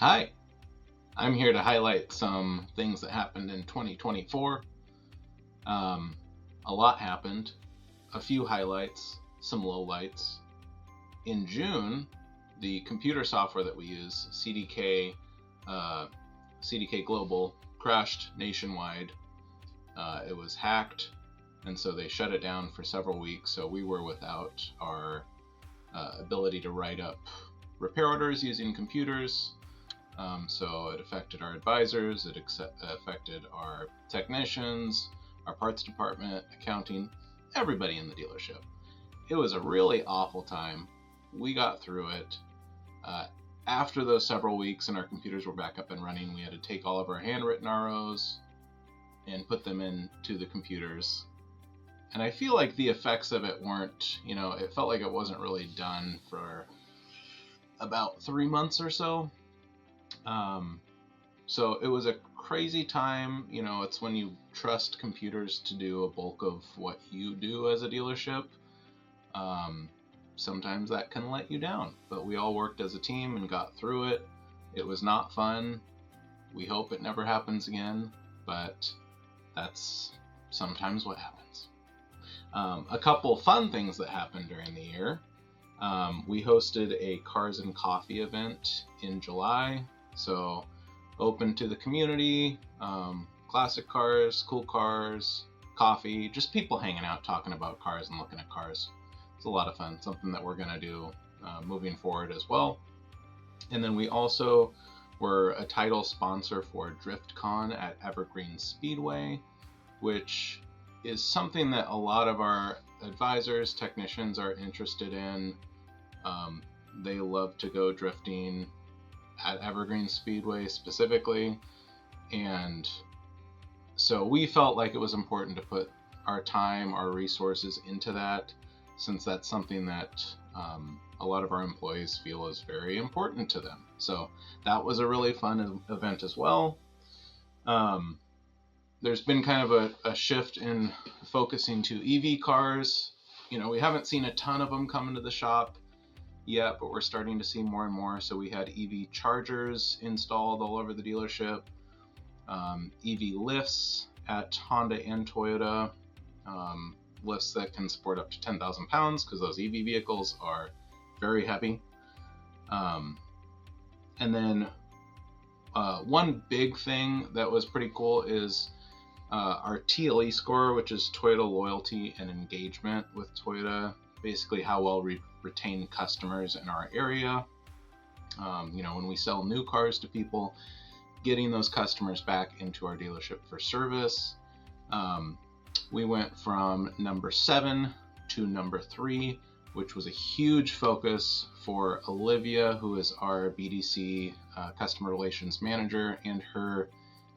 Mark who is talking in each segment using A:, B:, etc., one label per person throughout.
A: Hi, I'm here to highlight some things that happened in 2024. Um, a lot happened, a few highlights, some lowlights. In June, the computer software that we use, uh, CDK Global, crashed nationwide. It was hacked, and so they shut it down for several weeks. So we were without our ability to write up repair orders using computers. So it affected our advisors, it affected our technicians, our parts department, accounting, everybody in the dealership. It was a really awful time. We got through it. Uh, After those several weeks and our computers were back up and running, we had to take all of our handwritten ROs and put them into the computers. And I feel like the effects of it weren't, it felt like it wasn't really done for about 3 months or so. Um, So it was a crazy time. It's when you trust computers to do a bulk of what you do as a dealership. Um, Sometimes that can let you down, but we all worked as a team and got through it. It was not fun. We hope it never happens again, but that's sometimes what happens. A couple fun things that happened during the year. We hosted a Cars and Coffee event in July. So open to the community, classic cars, cool cars, coffee, just people hanging out talking about cars and looking at cars. It's a lot of fun, something that we're going to do moving forward as well. And then we also were a title sponsor for DriftCon at Evergreen Speedway, which is something that a lot of our advisors, technicians are interested in. They love to go drifting at Evergreen Speedway specifically, and so we felt like it was important to put our time, our resources into that, since that's something that a lot of our employees feel is very important to them. So that was a really fun event as well. Um, there's been kind of a shift in focusing to EV cars. We haven't seen a ton of them come into the shop yet, but we're starting to see more and more. So we had EV chargers installed all over the dealership, EV lifts at Honda and Toyota, lifts that can support up to 10,000 pounds because those EV vehicles are very heavy. And then one big thing that was pretty cool is our TLE score, which is Toyota loyalty and engagement with Toyota, basically how well we retain customers in our area. When we sell new cars to people, getting those customers back into our dealership for service. We went from number 7 to number 3, which was a huge focus for Olivia, who is our BDC customer relations manager, and her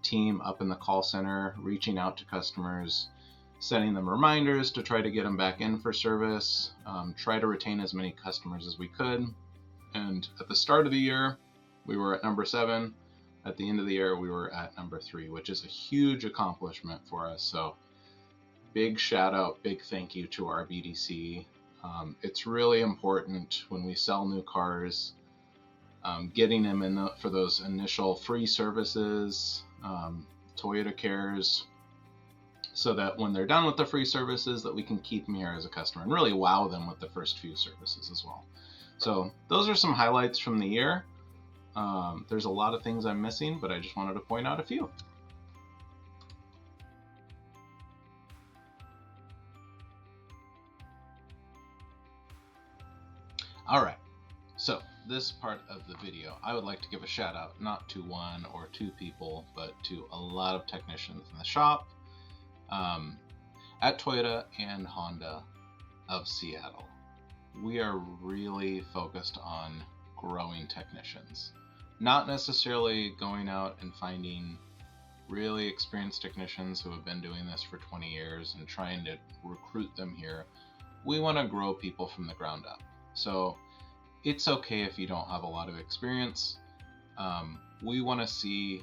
A: team up in the call center, reaching out to customers, setting them reminders to try to get them back in for service, try to retain as many customers as we could. And at the start of the year, we were at number 7. At the end of the year, we were at number 3, which is a huge accomplishment for us. So big shout out, big thank you to our BDC. It's really important when we sell new cars, getting them in for those initial free services, Toyota Cares, so that when they're done with the free services, that we can keep them here as a customer and really wow them with the first few services as well. So those are some highlights from the year. There's a lot of things I'm missing, but I just wanted to point out a few. Alright, so this part of the video, I would like to give a shout out not to one or two people, but to a lot of technicians in the shop at Toyota and Honda of Seattle. We are really focused on growing technicians, not necessarily going out and finding really experienced technicians who have been doing this for 20 years and trying to recruit them here. We want to grow people from the ground up. So it's okay if you don't have a lot of experience. We want to see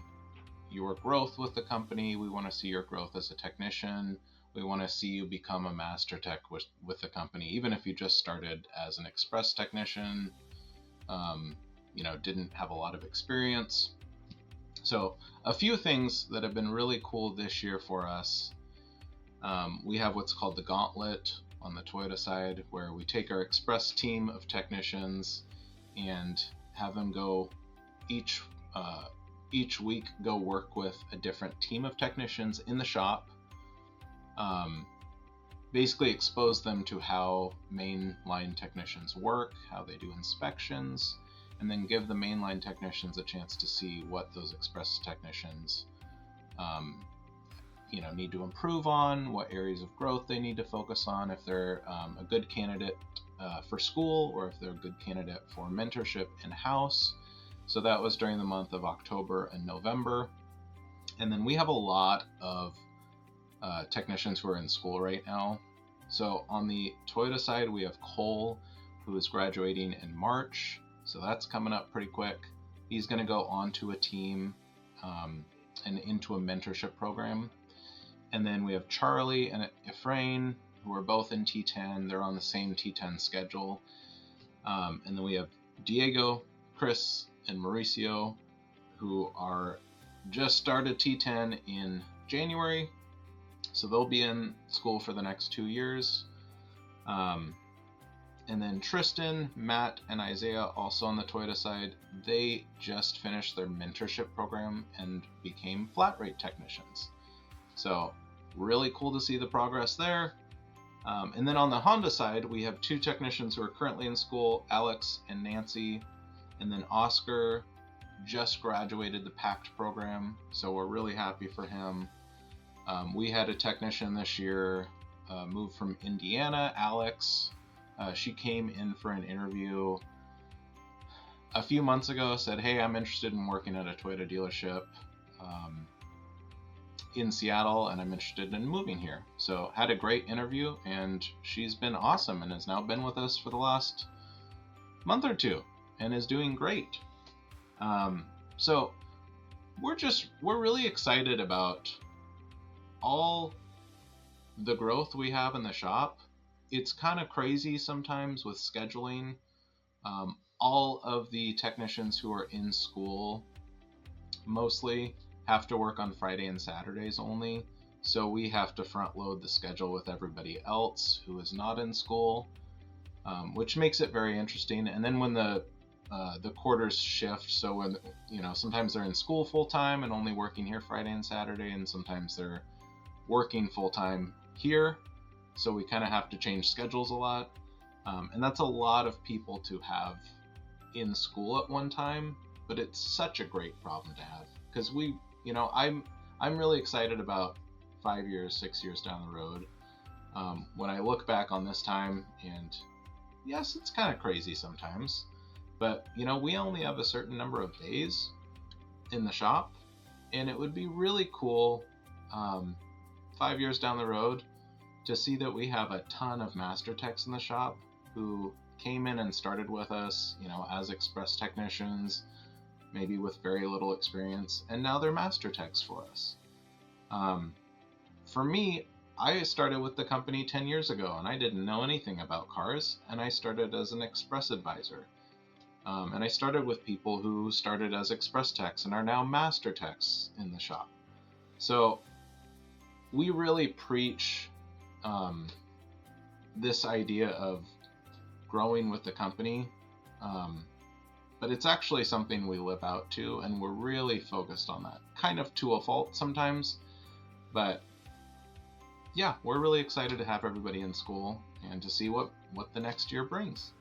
A: your growth with the company. We want to see your growth as a technician. We want to see you become a master tech with the company, even if you just started as an express technician. didn't have a lot of experience. So a few things that have been really cool this year for us. We have what's called the Gauntlet on the Toyota side, where we take our express team of technicians and have them go each week go work with a different team of technicians in the shop. Basically expose them to how mainline technicians work, how they do inspections, and then give the mainline technicians a chance to see what those express technicians need to improve on, what areas of growth they need to focus on, if they're a good candidate for school, or if they're a good candidate for mentorship in-house. So that was during the month of October and November. And then we have a lot of technicians who are in school right now. So on the Toyota side, we have Cole, who is graduating in March. So that's coming up pretty quick. He's going to go onto a team and into a mentorship program. And then we have Charlie and Efrain, who are both in T10. They're on the same T10 schedule. And then we have Diego, Chris, and Mauricio, who are just started T10 in January. So they'll be in school for the next 2 years. And then Tristan, Matt, and Isaiah, also on the Toyota side, they just finished their mentorship program and became flat rate technicians. So really cool to see the progress there. And then on the Honda side, we have 2 technicians who are currently in school, Alex and Nancy. And then Oscar just graduated the PACT program, so we're really happy for him. We had a technician this year move from Indiana, Alex. She came in for an interview a few months ago, said, hey, I'm interested in working at a Toyota dealership in Seattle, and I'm interested in moving here. So had a great interview, and she's been awesome and has now been with us for the last month or 2 and is doing great. So we're really excited about all the growth we have in the shop. It's kind of crazy sometimes with scheduling. All of the technicians who are in school mostly have to work on Friday and Saturdays only. So we have to front load the schedule with everybody else who is not in school, which makes it very interesting. And then when the quarters shift, so when sometimes they're in school full time and only working here Friday and Saturday, and sometimes they're working full time here, so we kind of have to change schedules a lot, and that's a lot of people to have in school at one time. But it's such a great problem to have, because I'm really excited about 5 years, 6 years down the road, when I look back on this time, and yes, it's kind of crazy sometimes, but we only have a certain number of days in the shop, and it would be really cool 5 years down the road to see that we have a ton of master techs in the shop who came in and started with us, as express technicians, maybe with very little experience, and now they're master techs for us. For me, I started with the company 10 years ago, and I didn't know anything about cars, and I started as an express advisor. And I started with people who started as express techs and are now master techs in the shop. So we really preach this idea of growing with the company, but it's actually something we live out to, and we're really focused on that, kind of to a fault sometimes. But yeah, we're really excited to have everybody in school and to see what the next year brings.